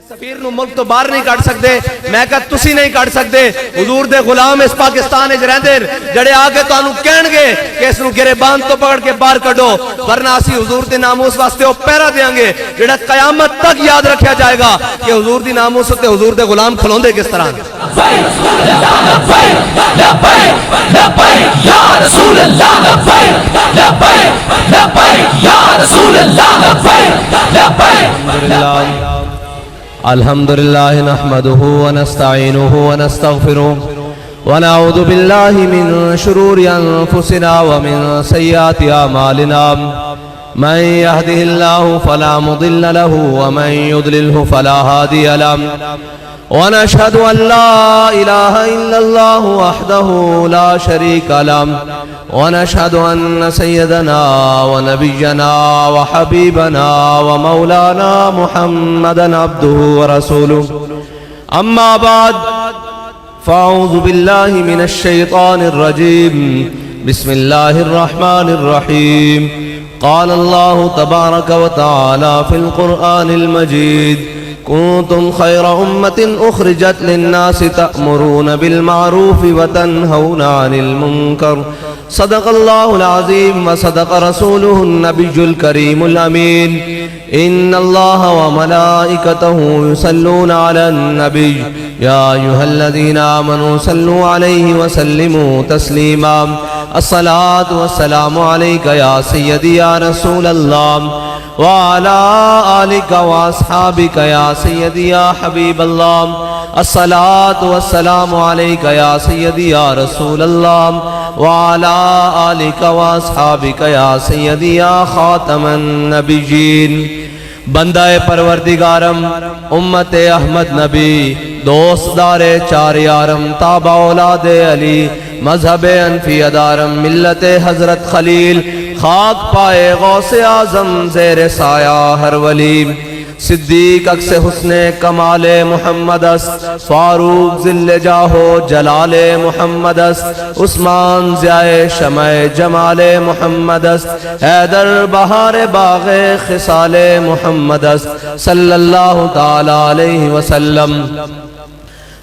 سفیر نو ملک تو باہر نہیں کٹ سکتے، میں کہا تسی نہیں کٹ سکتے، حضور دے غلام اس پاکستان وچ رہندے جڑے آگے تانوں کہن گے کہ اس نو گریبان تو پکڑ کے باہر کڈو، ورنہ اسی حضور دے ناموس واسطے او پہرا دیاں گے جڑا قیامت تک یاد رکھیا جائے گا کہ حضور دی ناموس تے حضور دے غلام کھلوندے کس طرح۔ الحمدللہ نحمده ونستعینه ونستغفره ونعوذ باللہ من شرور انفسنا ومن سیئات اعمالنا من يهده الله فلا مضل له ومن يضلله فلا هادي له ونشهد أن لا إله إلا الله وحده لا شريك له ونشهد أن سيدنا ونبينا وحبيبنا ومولانا محمدا عبده ورسوله أما بعد فأعوذ بالله من الشيطان الرجيم بسم الله الرحمن الرحيم قال الله تبارك وتعالى في القرآن المجيد كنتم خير أمة أخرجت للناس تأمرون بالمعروف وتنهون عن المنكر صدق الله العظيم وصدق رسوله النبي الكريم الأمين إن الله وملائكته يصلون على النبي يا أيها الذين آمنوا صلوا عليه وسلموا تسليما الصلاة والسلام عليك يا سيدي يا رسول الله وعلى آلك وأصحابك يا سيدي يا حبيب الله الصلاة والسلام عليك يا سيدي يا رسول الله وعلى آلك وأصحابك يا سيدي يا خاتم النبيين بندہ پروردگارم امت احمد نبی دوست دار چار یارم تابع اولاد علی مذہب انفی ادارم ملت حضرت خلیل خاک پائے غوث اعظم زیر سایہ ہر ولی صدیق اکس حسن کمال محمد است فاروق ذل جاہو جلال محمد است عثمان ضیاء شمع جمال محمد است حیدر بہار باغ خصال محمد است صلی اللہ تعالی علیہ وسلم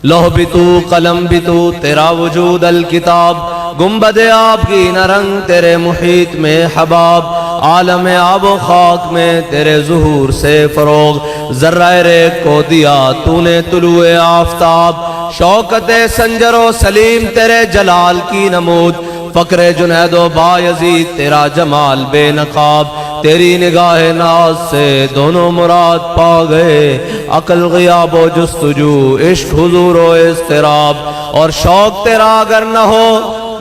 لوح بھی تو قلم بھی تو تیرا وجود الکتاب گنبد آب کی نرنگ تیرے محیط میں حباب عالم آب و خاک میں تیرے ظہور سے فروغ ذرہ ریگ کو دیا تو نے طلوع آفتاب شوکت سنجر و سلیم تیرے جلال کی نمود فقر جنید و بایزید تیرا جمال بے نقاب تیری نگاہ ناز سے دونوں مراد پا گئے عقل غیاب و جستجو عشق حضور و اضطراب اور شوق تیرا اگر نہ ہو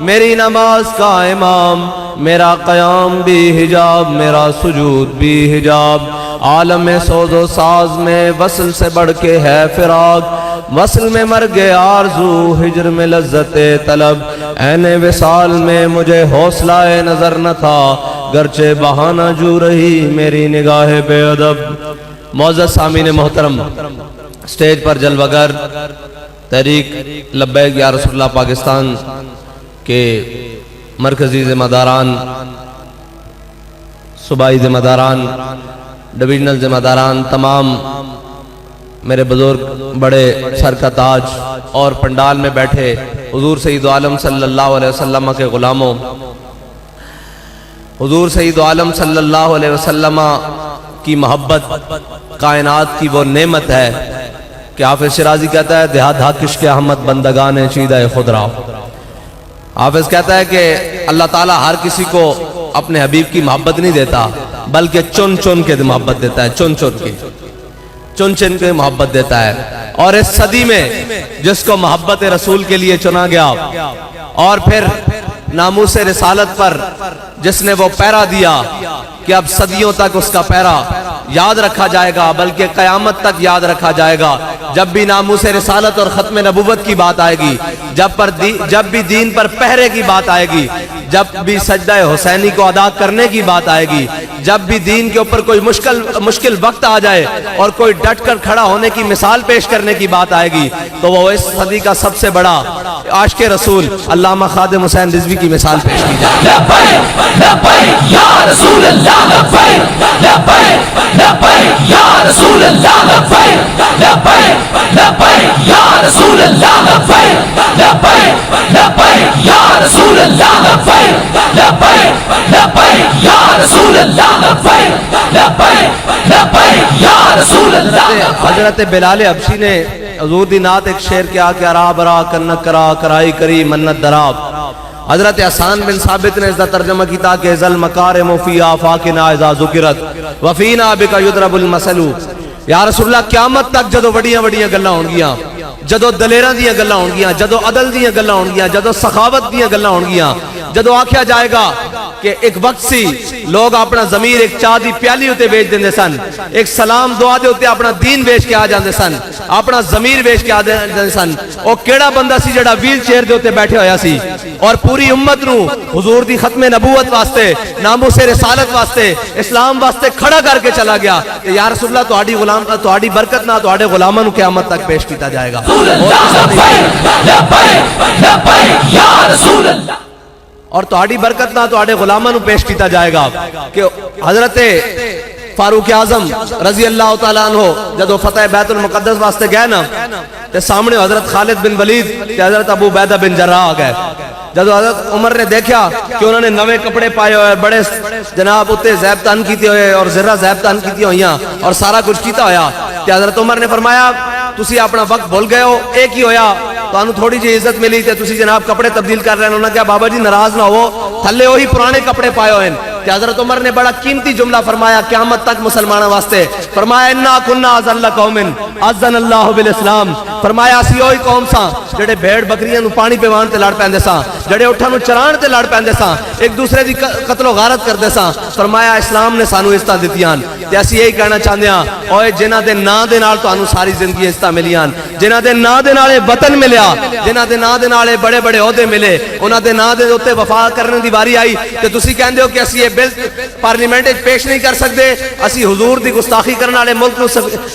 میری نماز کا امام میرا قیام بھی حجاب میرا سجود بھی حجاب عالم سوز و ساز میں وصل سے بڑھ کے ہے فراق وصل میں مرگ آرزو ہجر میں لذت طلب عین وصال میں مجھے حوصلہ نظر نہ تھا گرچہ بہانہ جو رہی میری نگاہ بے ادب۔ معزز سامعین محترم، سٹیج پر جلوگر تحریک لبیک یا رسول اللہ پاکستان کے مرکزی ذمہ داران، صوبائی ذمہ داران، ڈویژنل ذمہ داران، تمام میرے بزرگ بڑے سر کا تاج اور پنڈال میں بیٹھے حضور سید عالم صلی اللہ علیہ وسلم کے غلاموں، حضور سید عالم صلی اللہ علیہ وسلم کی محبت کائنات کی وہ نعمت ہے کہ حافظ شرازی کہتا ہے دیہا دھا کشک احمد بندگان چیدہ خود را۔ حافظ کہتا ہے کہ اللہ تعالیٰ ہر کسی کو اپنے حبیب کی محبت نہیں دیتا بلکہ چن چن کے محبت دیتا ہے، چن چن کے محبت دیتا ہے۔ اور اس صدی میں جس کو محبت رسول کے لیے چنا گیا اور پھر ناموس رسالت پر جس نے وہ پیرا دیا کہ اب صدیوں تک اس کا پیرا یاد رکھا جائے گا بلکہ قیامت تک یاد رکھا جائے گا۔ جب بھی ناموس رسالت اور ختم نبوت کی بات آئے گی، جب بھی دین پر پہرے کی بات آئے گی، جب بھی سجدہ حسینی کو ادا کرنے کی بات آئے گی، جب بھی دین کے اوپر کوئی مشکل وقت آ جائے اور کوئی ڈٹ کر کھڑا ہونے کی مثال پیش کرنے کی بات آئے گی تو وہ اس صدی کا سب سے بڑا عاشق رسول علامہ خادم حسین رضوی کی مثال پیش کی جائے. لبیک لبیک یا رسول اللہ لبیک لبیک لبیک یا رسول اللہ لبیک لبیک لبیک یا رسول اللہ لبیک لبیک لبیک یا رسول اللہ لبیک لبیک لبیک یا رسول اللہ لبیک لبیک لبیک یا رسول اللہ. حضرت بلال حبشی نے حضور دی نعت ایک شعر کیا کہ ارا برا کنک کرا کرائی کری منت دراب. حضرت حسان بن ثابت نے اس کا ترجمہ کیتا کہ ذل مکارم فی آفاقنا اذا ذکرت وفینا بک یضرب المثل. یا رسول اللہ قیامت تک جدو وڈیاں وڈیاں گلاں ہون گیاں, جدو دلیراں دیاں گلاں ہون گیاں, جدو عدل دیاں گلاں ہون گیاں, جدو سخاوت دیاں گلاں ہون گیاں, جدو آکھیا جائے گا کہ ایک وقت سی لوگ اپنا ضمیر ایک چاہ دی پیالی ہوتے بیچ دیندے سن, ایک سلام دعا دے ہوتے اپنا دین بیچ کے آ جاندے سن, اپنا ضمیر بیچ کے آ جاندے سن. او کیڑا بندہ سی جڑا ویل چیئر دے ہوتے بیٹھے ہویا سی اور پوری امت نو حضور دی ختم نبوت واسطے, ناموس رسالت واسطے, اسلام واسطے کھڑا کر کے چلا گیا کہ یا رسول اللہ تہاڈی غلام تہاڈی برکت نہ تہاڈے غلاماں نو قیامت تک پیش کیتا جائے گا. اور تہاڈی برکت نہ تہاڈے غلاماں نو پیش کیتا جائے گا کہ حضرت فاروق اعظم رضی اللہ تعالیٰ عنہ جدو فتح بیت المقدس واسطے گئے نا تے سامنے حضرت خالد بن ولید تے حضرت ابو عبیدہ بن جراح آ گئے. جدو حضرت عمر نے دیکھا کہ انہوں نے نوے کپڑے پائے ہوئے, بڑے جناب اتے زیب تن کیتے ہوئے اور زرہ زیب تن کیتی ہوئیاں اور سارا کچھ کیتا ہویا, تے حضرت عمر نے فرمایا تسی اپنا وقت بھول گئے ہو, ایک ہی ہویا تو تھوڑی جی عزت ملی تے تسی جناب کپڑے تبدیل کر رہے ہیں. انہوں نے کہا بابا جی ناراض نہ ہو, تھلے وہی پرانے کپڑے پائے ہوئے ہیں. کہ حضرت عمر نے بڑا قیمتی جملہ فرمایا قیامت تک مسلمانوں واسطے, فرمایا انا کنا ذل قوم اذن اللہ بالاسلام. فرمایا اسی وہی قوم ساں جڑے بھیڑ بکریاں نو پانی پیوان تے لڑ پیندے ساں, جڑے اٹھاں نو چران تے لڑ پیندے ساں, ایک دوسرے دی قتل و غارت کردے ساں. فرمایا اسلام نے سانو عزتاں دتیاں تے اسی یہی کہنا چاہندے ہاں اوئے جنہاں دے نام دے نال تانوں ساری زندگی عزتاں ملیاں, جنہاں دے نام دے نال وطن ملیا, جنہاں دے نام دے نال بڑے بڑے عہدے ملے, انہاں دے نام دے اوتے وفا کرنے دی واری آئی تے تسی کہندے ہو کہ اسی یہ بل پارلیمنٹ وچ پیش نہیں کر سکتے, اسی حضور دی گستاخی کرنے والے ملک نو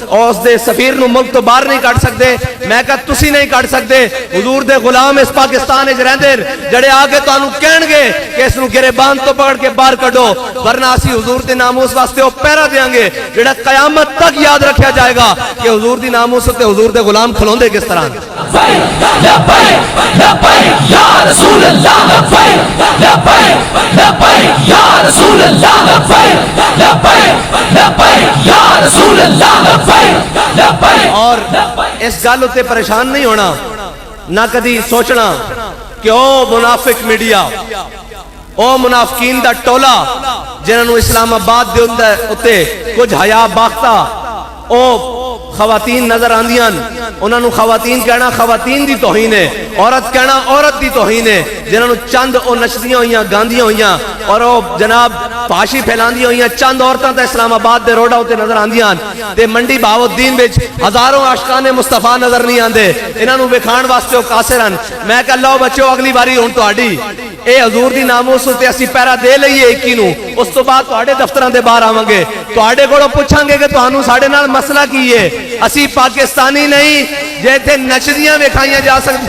اور اس دے سفیر نو ملک تو باہر نہیں کڈ سکتے. میں کہا تسی نہیں کڈ سکتے, حضور دے غلام اس پاکستان وچ رہندے جڑے آ کے تانوں کہن گے کہ اس نو گریبان تو پکڑ کے باہر کڈو, ورنہ اسی حضور دے ناموس واسطے او پہرا دیاں گے جڑا قیامت تک یاد رکھیا جائے گا کہ حضور دی ناموس تے حضور دے غلام کھلوندے کس طرح. اور اس گل تے پریشان نہیں ہونا, نہ کدی سوچنا کہ او منافق میڈیا, او منافقین دا ٹولا جنہاں نو اسلام آباد دے اوتے کچھ حیا باختہ او خواتین نظر آندیاں, انہاں نو خواتین کہنا خواتین دی توہین ہے, عورت کہنا عورت دی توہین ہے, جنہاں نو چند او نچدیاں ہوئیاں گاندیاں ہوئیاں اور او جناب فحاشی پھیلاندیاں ہوئیاں چند عورتاں تے اسلام آباد دے روڈاں تے نظر آندیاں تے منڈی بہاؤالدین وچ ہزاروں عاشقان مصطفیٰ نظر نہیں آندے, انہاں نو وکھان واسطے او قاصر ہن. میں کہ اللہ بچو اگلی باری ہن تہاڈی اے حضور دی ناموس تے اسی پیرا دے لئیے ایکی نو, اس تو بعد تہاڈے دفتراں دے باہر آواں گے, تہاڈے کولوں پوچھاں گے کہ تہانوں ساڈے نال مسئلہ کی ہے. اسی پاکستانی نہیں جے تے نچدیاں وکھائیاں جا سکدی.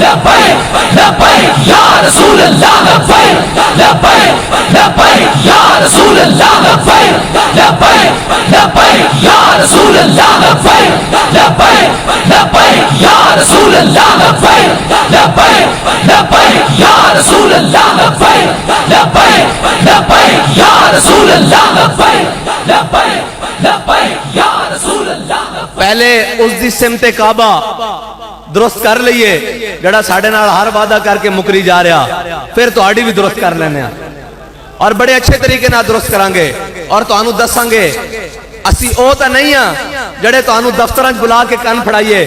لبیک لبیک یا رسول اللہ لبیک لبیک لبیک یا رسول اللہ لبیک لبیک لبیک یا رسول اللہ لبیک لبیک لبیک یا رسول اللہ لبیک لبیک لبیک یا رسول اللہ لبیک لبیک لبیک یا رسول اللہ لبیک لبیک لبیک یا رسول اللہ. پہلے اس دی سمت کعبہ درست کر لئیے جڑا ساڑھے نال ہر وعدہ کر کے مکری جا رہا, پھر تو آڑی بھی درست کر لینے اور بڑے اچھے طریقے نہ درست کرانگے اور تو آنو دسانگے. اسی او تا نہیں ہاں جڑے تو آنو دفتران بلا کے کن پھڑائیے,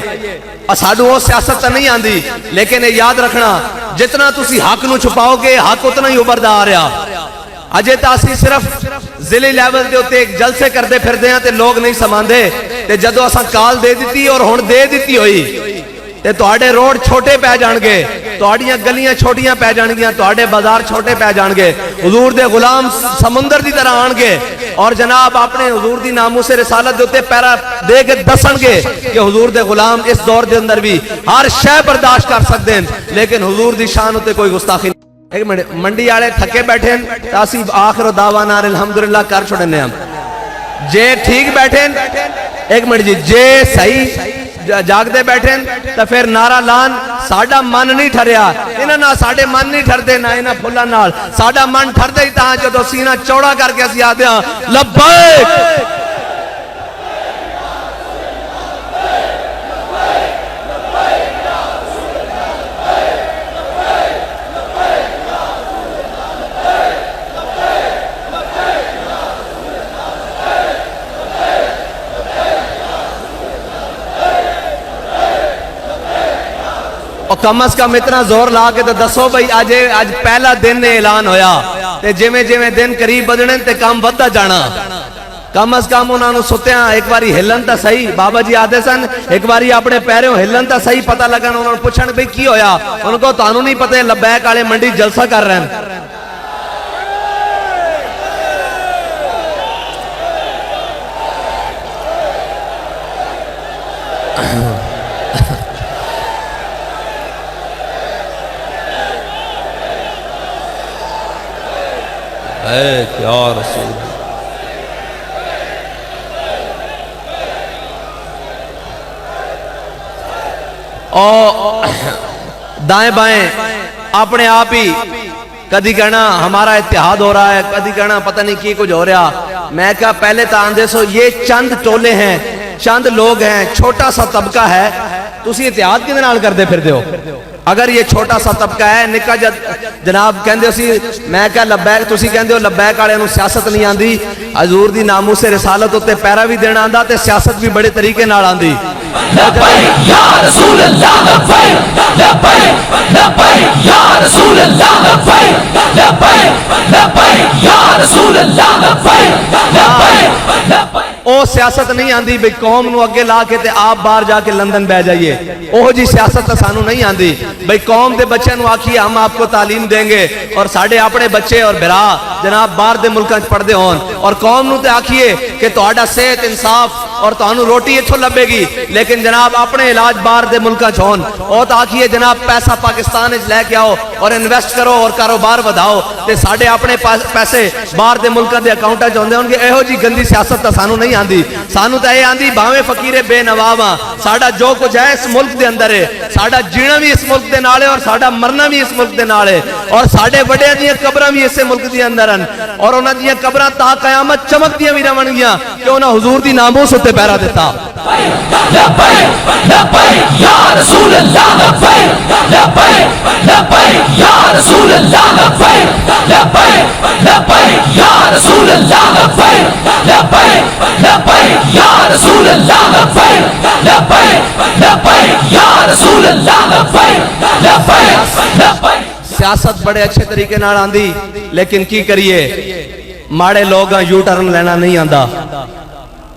اساڑو او سیاست تا نہیں آن دی, لیکن یاد رکھنا جتنا تسی حق نو چھپاؤ گے حق اتنا ہی ابھردا آ رہا. اجے تاسی صرف ضلعی لیول دے ہوتے ایک جلسے کردے پھر دیاں تے لوگ نہیں سماندے, تے جدو اساں کال دے دیتی اور ہون دے دیتی ہوئی تے تواڈے روڈ چھوٹے پہ جان گے, تواڈیاں گلیاں چھوٹیاں پہ جان گیاں, تواڈے بازار چھوٹے پہ جان گے, حضور دے غلام سمندر دی طرح آن گے اور جناب اپنے حضور دی ناموس رسالت دے اوتے پیرا دے کے دسن گے کہ حضور دے غلام اس دور دے اندر بھی ہر شے برداشت کر سکتے ہیں لیکن حضور دی شان ہوتے کوئی گستاخی نہیں۔ ایک منٹ منڈی والے تھکے بیٹھے ہیں تاسی آخر دعوانا الحمدللہ کر چھوڑنے ہم جے ٹھیک بیٹھے ہیں ایک منٹ جی جے صحیح جاگ دے بیٹھے ہیں تو پھر نعرہ لان ساڑا من نہیں ٹھریا انہاں نہ ساڑے من نہیں ٹھر دے نہ انہاں پھلا نال ساڑا من ٹھر دے تاں جو سینہ چوڑا کر کے اسی آدھے ہاں لبیک اور کم از کم اتنا زور لا کے تو دسو بھئی آج پہلا دن اعلان ہویا تے جویں جویں دن قریب بدنے تے کام بدتا جانا کم از کم انہوں نے ستیاں ایک باری ہلن تا صحیح بابا جی آدھے سن ایک باری اپنے پیروں ہلن تا صحیح پتہ لگا انہوں نے پوچھن بھئی کی ہویا ان کو تانوں نہیں پتہ لبیک والے منڈی جلسہ کر رہے ہیں اے کیا رسول اور دائیں بائیں اپنے آپ ہی کدی کہنا ہمارا اتحاد ہو رہا ہے کدی کہنا پتہ نہیں کی کچھ ہو رہا میں کہا پہلے تو آندے سو یہ چند ٹولے ہیں چند لوگ ہیں چھوٹا سا طبقہ ہے تسی اتحاد کی نال کر دے پھر دیو اگر یہ چھوٹا سا طبقہ ہے نکا جناب کہندے اسی میں کہا لبیک تسی کہندے ہو لبیک آڑے انہوں سیاست نہیں آندی حضور دی ناموس رسالت ہوتے پیرا بھی دینا آندہ تے سیاست بھی بڑے طریقے نال آندی لبیک یا رسول اللہ لبیک لبیک لبیک یا رسول اللہ لبیک لبیک لبیک یا رسول اللہ لبیک لبیک لبیک او سیاست نہیں آندی بھئی قوم نو اگے لا کے تے آپ باہر جا کے لندن بہ جائیے اوہ جی سیاست تا سانو نہیں آندی بھئی قوم دے بچے نو آکھیے ہم آپ کو تعلیم دیں گے اور ساڑھے اپنے بچے اور برا جناب باہر دے ملکان پڑھ دے ہون اور قوم نو تے آکھیے کہ توڑا صحت انصاف اور توانو روٹی اتھو لبے گی لیکن جناب اپنے علاج باہر دے ملکان چھون او تا آکھیے جناب پیسہ پاکستان اچ لے کے آؤ اور انویسٹ کرو اور کاروبار بدھاؤ تے ساڑھے اپنے پیسے باہر دے ملکان دے اکاؤنٹا جوندے ہوں گے ایہو جی گندی سیاست تا سانو نہیں آندی سانو تے اے آندی باویں فقیر بے نواباں ساڑا جو کچھ ہے اس ملک دے اندر ہے ساڑا جینا بھی اس ملک دے نالے اور ساڑا مرنا بھی اس ملک دے نالے اور ساڑے بڑے دیاں قبراں بھی اس ملک دے اندر ہیں اور انہاں دیاں قبراں تا قیامت چمک دیاں بھی رہن گیاں کہ انہاں حضور دی ناموس تے پیرا دیتا لبیک لبیک یا رسول اللہ لبیک لبیک لبیک یا رسول اللہ لبیک لبیک لبیک یا رسول اللہ لبیک لبیک لبیک یا رسول اللہ لبیک لبیک لبیک یا رسول اللہ لبیک لبیک لبیک سیاست بڑے اچھے طریقے نال آندی لیکن کی کریے ماڑے لوگاں یو ٹرن لینا نہیں آندا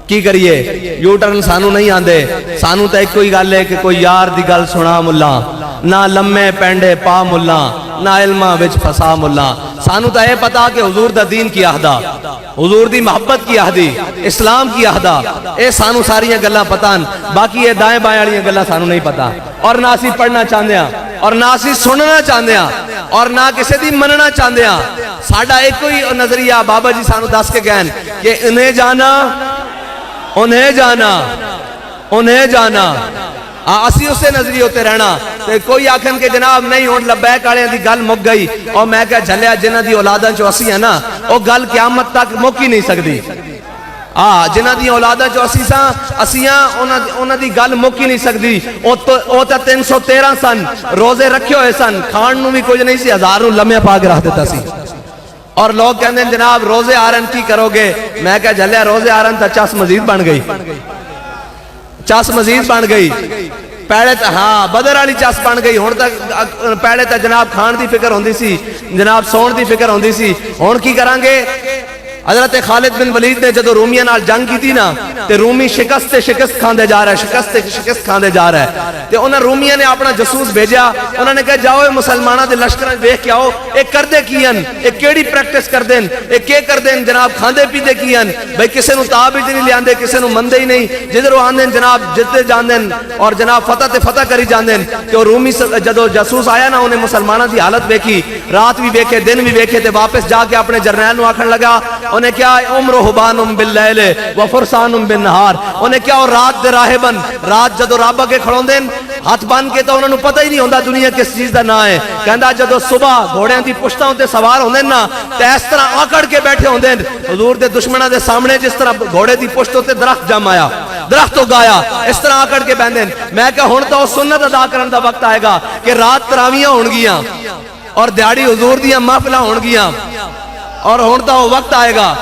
کی کریے یو ٹرن سانو نہیں آندے سانو تا ایک کوئی گل ہے کہ کوئی یار دی گل سنا ملا نہ لمے پینڈے پا ملا نہ علمہ وچ پھسا ملا سانو تا اے پتا کہ حضور دا دین کی اہدا حضور دی محبت کی اہدی اسلام کی اہدا اے سانو ساریاں گلاں پتان باقی یہ دائیں بائیں والیاں گلاں سانو نہیں پتا اور نہ اسی پڑھنا چاہندے ہیں اور نہ اسی سننا چاہندے ہیں اور نہ کسی دی مننا چاہندے ہیں ساڈا ایک کوئی نظریہ بابا جی سانو دس کے گئے کہ انہیں جانا انہیں جانا اسی اسے نظری ہوتے رہنا کوئی آکھن کہ جناب نہیں ہون لبیک آڑے دی گل مک گئی اور میں کہا جھلیا جنہ دی اولاداں چو اسی ہے نا وہ گل قیامت تک مک ہی نہیں سکتی جنہ دی اولاداں چو اسی ساں اسیاں انہ دی گل مک ہی نہیں سکتی او تا 313 سن روزے رکھے ہوئے سن کھان نو بھی کچھ نہیں سی ہزاروں لمحے پاک رکھ دیتا سی اور لوگ کہتے ہیں جناب روزے آرن کی کرو گے میں کہا جھلیا روزے آرن تا چاس مزید بن گئی چاس مزید بن گئی پہلے تا ہاں بدر والی چاس بن گئی ہون تک پہلے تا جناب کھان دی فکر ہوندی سی جناب سون دی فکر ہوندی سی ہون کی کران گے حضرت خالد بن ولید نے جدو رومیاں نال جنگ کی تھی نا تے رومی شکست کھاندے جا رہا ہے شکست کھاندے جا رہا ہے تے انہاں رومیاں نے اپنا جاسوس بھیجا انہوں نے کہا جاؤ مسلمانہ دے لشکر دیکھ کے آؤ ایک کردے کیان ایک کیڑی پریکٹس کر دین اے کی کر دین جناب کھاندے پیندے کی ہیں بھئی کسے نو تاب وچ نہیں لیاندے کسے نو مندے ہی نہیں جدھر وہ آندے جناب جتے جاندن اور جناب فتح تے فتح کری جاندن کہ وہ رومی جدو جاسوس آیا نا انہیں مسلمانوں دی حالت دیکھی رات بھی دیکھے دن بھی دیکھے تے واپس جا کے اپنے جرنیل نو آکھن لگا انہیں کیا عمر حبانم باللیل و فرسانم بالنہار انہیں کیا وہ رات دے راہبن رات جدو رابا کے کھڑوں دین ہاتھ بان کے تو انہوں نے پتہ ہی نہیں ہوندہ دنیا کس چیز دا نہ ہے کہندہ جدو صبح گھوڑیاں دی پشتہ ہوتے سوار ہوندے نا تے اس طرح آکڑ کے بیٹھے ہوندے حضور دے دشمنہ دے سامنے جس طرح گھوڑے دی پشت ہوتے درخت جم آیا درخت اگایا اس طرح آکڑ کے بیندے میں کہ ہون تو سنت ادا کرن دا وقت آئے گا کہ رات تراویاں ہونگیاں اور دیاڑی حضور دیاں محفلہ ہونگیاں اور ہون تو وقت آئے گا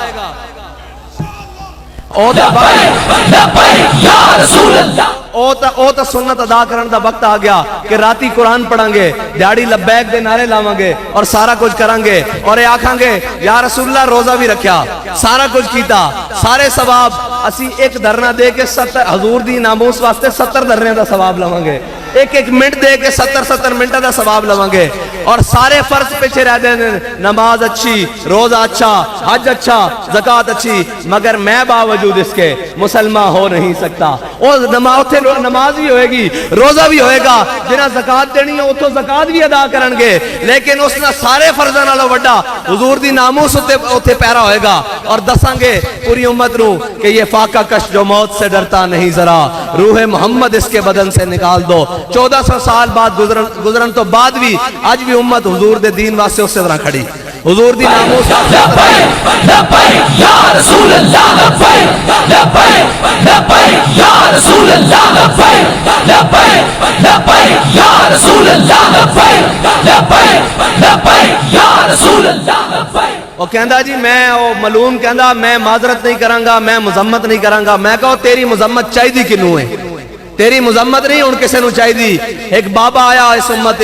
او تا سنت ادا کرن دا وقت آ گیا کہ راتی قرآن پڑھیں گے دیاڑی لبیک دے نعرے لاواں گے اور سارا کچھ کریں گے اور یہ آکھاں گے یا رسول اللہ روزہ بھی رکھیا سارا کچھ کیتا سارے ثواب اسی ایک دھرنا دے کے حضور دی ناموس واسطے 70 دھرنے دا ثواب لواں گے ایک ایک منٹ دے کے 70 منٹہ دا ثواب لواں گے اور سارے فرض پیچھے رہ دیں نماز اچھی روزہ اچھا حج اچھا زکاة اچھی مگر میں باوجود اس کے مسلمان ہو نہیں سکتا اور نماز بھی ہوئے گی روزہ بھی ہوئے گا جنہاں زکاة دینی ہے اتھو زکاة بھی ادا کرن گے لیکن اس نے سارے فرضاں نالوں وڈا حضور دی ناموس اتھے پیرا ہوئے گا اور دساں گے پوری امت نو کہ یہ فاقہ کش جو موت سے ڈرتا نہیں ذرا روح محمد اس کے بدن سے نکال دو 1400 سال بعد گزرن تو بعد بھی آج بھی امت حضور دے دین واسطے اس سے طرح کھڑی حضور دی ناموس لبیک لبیک یا رسول اللہ لبیک لبیک لبیک یا رسول اللہ لبیک لبیک لبیک یا رسول اللہ لبیک لبیک لبیک یا رسول اللہ لبیک وہ کہندہ جی میں ملوم کہندہ میں معذرت نہیں کرانگا میں مذمت نہیں کرانگا میں کہو تیری مذمت چاہی دی کنوں ہے تیری مذمت نہیں ان کسے نو چاہی دی ایک بابا آیا اس امت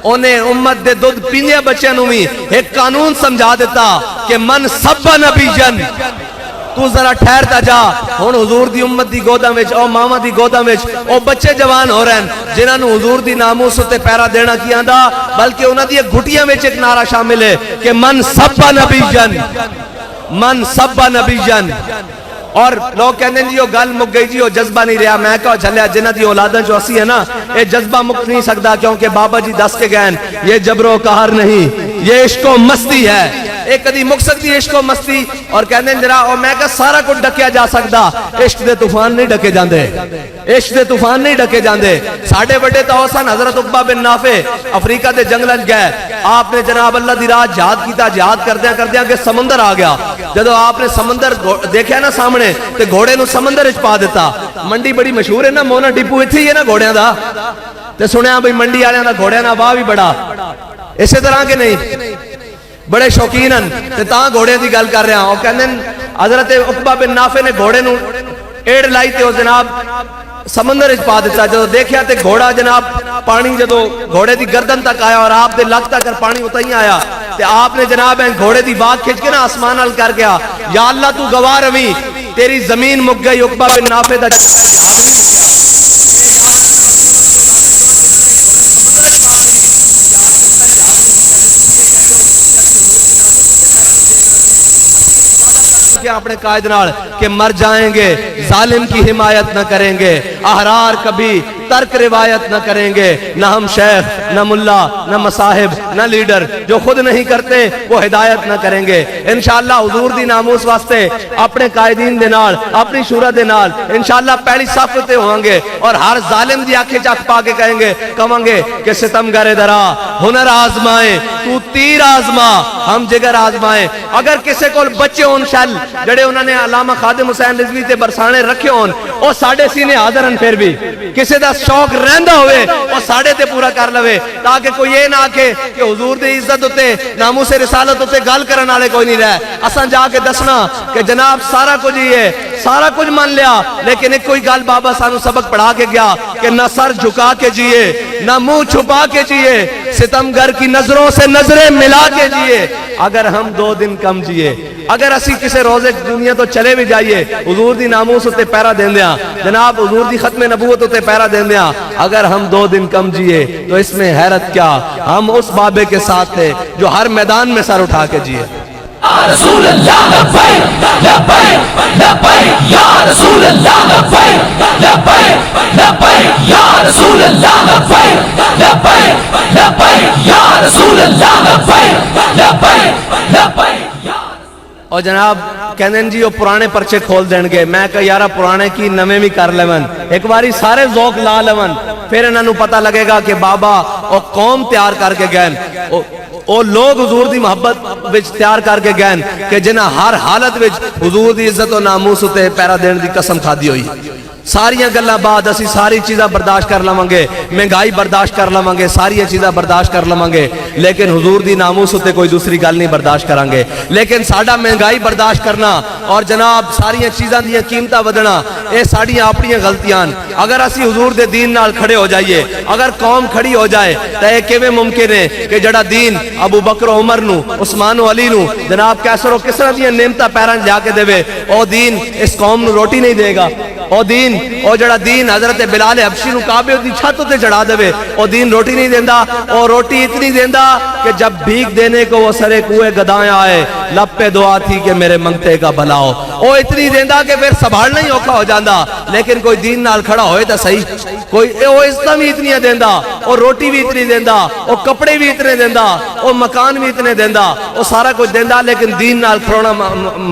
انہیں امت دے دودھ پیندے بچے نو بھی ایک قانون سمجھا دیتا کہ من سب نبی جن تو ذرا ٹھہرتا جا ہن حضور دی امت دی گوداں وچ او ماما دی گوداں وچ او بچے جوان ہو رہے ہیں جنہاں نو حضور دی ناموس تے پیرا دینا کی آندا بلکہ انہاں دی گھٹیاں وچ ایک نعرہ شامل ہے کہ من سب نبی جن من سب نبی جن اور لوگ کہنے جی وہ گل مک گئی جی وہ جذبہ نہیں رہا میں کہا چلیا جنہ دی اولاداں جو اسی ہے نا یہ جذبہ مک نہیں سکتا کیونکہ بابا جی دس کے گئن یہ جبر و قہر نہیں یہ عشق و مستی ہے ایک کدی مک سکتی عشق و مستی اور کہنے جرا اور میں کہا سارا کچھ ڈکیا جا سکتا عشق دے طوفان نہیں ڈکے جاندے عشق دے طوفان نہیں ڈکے جاندے ساڑھے بڑے تاوسان حضرت عقبہ بن نافع افریقہ دے جنگلن گئے آپ نے جناب اللہ دی راہ جہاد کیتا جہاد کردیاں کہ سمندر آ گیا جدو آپ نے سمندر دیکھا نا سامنے تے گھوڑے نو سمندر اچ پا دیتا منڈی بڑی مشہور ہے نا مونا ڈپو ایتھے ہی ہے نا گھوڑیاں دا تے سنیا بھئی منڈی والےاں دا گھوڑیاں دا واہ بھی بڑا اسی طرح کے نہیں بڑے شوقین ہیں تے تاں گھوڑے دی گل کر رہا ہوں کہندے حضرت عقبہ بن نافع نے گھوڑے نو ایڑ لائی تے او جناب سمندر اچ پا دیتا جدو دیکھیا تے گھوڑا جناب پانی جدو گھوڑے دی گردن تک آیا اور آپ دے لگ تک پانی اتائی آیا تے آپ نے جناب گھوڑے دی باغ کھچ کے نا آسمان حل کر گیا یا اللہ تو گواہ روی تیری زمین مک گئی عقبہ بن نافع دا اپنے قائد نال کہ مر جائیں گے ظالم کی حمایت نہ کریں گے احرار کبھی ترک روایت نہ کریں گے نہ ہم شیخ نہ ملا نہ مصاحب نہ لیڈر جو خود نہیں کرتے وہ ہدایت نہ کریں گے انشاءاللہ حضور دی ناموس واسطے اپنے قائدین دے نال اپنی شورا دے نال انشاءاللہ پہلی صف تے ہوں گے اور ہر ظالم دی آنکھیں چاک پا کے کہیں گے کہیں گے کہ ستمگر درا ہنر آزمائیں تو تیر آزما ہم جگر آزمائیں اگر کسے کو بچے ہون شل جڑے انہوں نے علامہ خادم حسین رضوی تے برسانے رکھے ہون او ساڑھے سینے حاضر ہیں پھر بھی کسے دا شوق رہندہ ہوئے او ساڑھے تے پورا کر لوے تاکہ کوئی یہ نہ آکے کہ حضور دے عزت ہوتے ناموس رسالت ہوتے گال کرن آلے کوئی نہیں رہے اساں جا کے دسنا کہ جناب سارا کچھ ہی ہے سارا کچھ مان لیا لیکن ایک کوئی گال بابا سانو سبق پڑھا کے گیا کہ نہ سر جھکا کے جیے نہ منہ چھپا کے جیے، ستمگر کی نظروں سے نظریں ملا کے جیے۔ اگر ہم 2 دن کم جیے، اگر اسی کسی روزے دنیا تو چلے بھی جائیے، حضور دی ناموس اتے پیرا دین دیاں، جناب حضور دی ختم نبوت اتے پیرا دین دیاں، اگر ہم 2 دن کم جیے تو اس میں حیرت کیا، ہم اس بابے کے ساتھ تھے جو ہر میدان میں سر اٹھا کے جیے۔ یا رسول اللہ لبیک لبیک لبیک یا رسول اللہ لبیک لبیک لبیک یا رسول اللہ لبیک لبیک لبیک یا رسول اللہ لبیک لبیک لبیک۔ اور جناب کہندے جی وہ پرانے پرچے کھول دین گے، میں کہا یارا پرانے کی نویں بھی کر لیون، ایک باری سارے ذوق لا لیون، پھر انہاں نوں پتہ لگے گا کہ بابا او قوم تیار کر کے گئے، او لوگ حضور دی محبت وچ تیار کر کے گئے کہ جنہاں ہر حالت وچ حضور دی عزت و ناموس تے پیرا دین دی قسم کھادی ہوئی۔ ساریاں گلاں بعد اسی ساری چیزاں برداشت کر لواں گے، مہنگائی برداشت کر لواں گے، ساری چیزاں برداشت کر لواں گے، لیکن حضور دی ناموس تے کوئی دوسری گل نہیں برداشت کریں گے۔ لیکن ساڈا مہنگائی برداشت کرنا اور جناب ساری چیزاں دیاں قیمتاں ودنا اے ساڈیاں اپنیاں غلطیاں، اگر اسی حضور دے دین نال کھڑے ہو جائیے، اگر قوم کھڑی ہو جائے تے اے کیویں ممکن ہے کہ جڑا دین ابو بکر و عمر نو، عثمان و علی نو جناب کیسر و کسرا دیاں نعمتاں پیراں جا کے دے، او دین اس قوم نو روٹی نہیں دے گا، او دین او جڑا دین حضرت بلال حبشی نو کعبے دی چھت تے چڑھا دے، او دین روٹی نہیں دیندا، او روٹی اتنی دیندا کہ جب بھیک دینے کو وہ سرے کوئے گدائیں آئے، لب پہ دعا تھی کہ میرے منگتے کا بھلا ہو، او اتنی دیندا کہ پھر سنبھالنا ہی اوکھا ہو جاندا۔ لیکن کوئی دین نال کھڑا ہوئے تا صحیح، کوئی او عزتاں بھی اتنی دیندا، او روٹی بھی اتنی دیندا، او کپڑے بھی اتنے دیندا، او مکان بھی اتنے دیندا، او سارا کچھ دیندا، لیکن دین نال کھلونا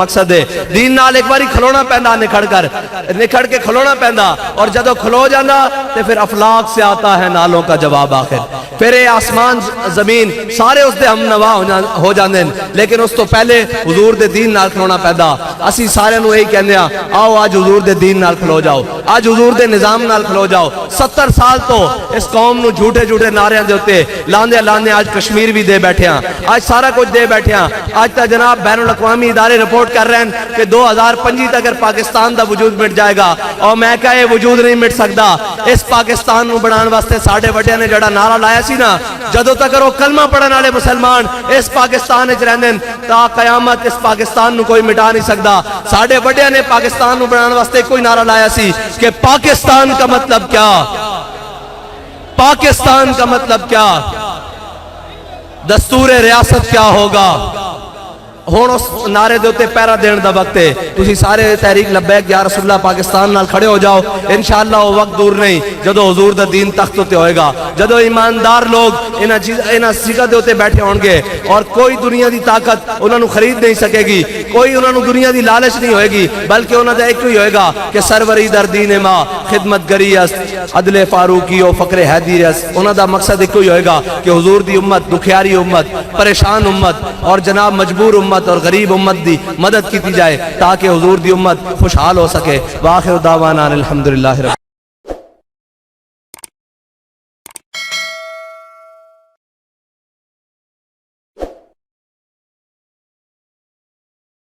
مقصد ہے، دین نال ایک باری کھلونا پیندا، نکھڑ کے کھلونا پیندا، اور جدو کھلو جانا تو پھر افلاق سے آتا ہے نالوں کا جواب آخر، پھر اے آسمان زمین سارے اس دے ہم نوا ہو جاندے، لیکن اس تو پہلے حضور دے دین نال کھلونا پیدا۔ اسی سارے نو یہی کہندے ہیں آؤ آج حضور دے دین نال کھلو جاؤ، آج حضور دے نظام نال کھلو جاؤ۔ 70 سال تو اس قوم نو جھوٹے جھوٹے نعرے دے ہوتے لاندے آج کشمیر بھی دے بیٹھے ہیں، آج سارا کچھ دے بیٹھے ہیں۔ آج تا جناب بین الاقوامی ادارے رپورٹ کر رہے ہیں کہ 2025 تک اگر پاکستان دا وجود مٹ جائے گا، اور میں کہا یہ وجود نہیں مٹ سکتا۔ اس پاکستان نو بنان واسطے ساڑھے وڈیاں نے جڑا نعرہ لایا سی نا، جدو تک وہ کلمہ پڑھن والے مسلمان اس پاکستان وچ رہندے تا قیامت اس پاکستان نو کوئی مٹا نہیں سکتا۔ ساڑھے وڈیاں نے پاکستان نو بنان واسطے کوئی نعرہ لایا سی کہ پاکستان کا مطلب کیا، پاکستان کا مطلب کیا، دستور ریاست کیا ہوگا۔ ہون اس نعرے دے ہوتے پیرا دین دا وقت ہے، تسی سارے تحریک لبیک یا رسول اللہ پاکستان نال کھڑے ہو جاؤ، انشاءاللہ وہ وقت دور نہیں جدو حضور دا دین تخت ہوتے ہوئے گا، جدو ایماندار لوگ انہاں سکہ دے ہوتے بیٹھے ہون گے، اور کوئی دنیا دی طاقت انہاں نو خرید نہیں سکے گی، کوئی انہاں نو دنیا دی لالچ نہیں ہوئے گی، بلکہ انہاں دا ایک ہی ہوئے گا کہ سروری در دین ماں خدمت گری است، عدل فاروقی و فقر حیدری است۔ انہاں دا مقصد ایک ہی ہوئے گا کہ حضور دی امت، دکھیاری امت، پریشان امت اور جناب مجبور امت اور غریب امت دی مدد کی جائے تاکہ حضور دی امت خوشحال ہو سکے۔ وآخر دعوانا الحمدللہ رب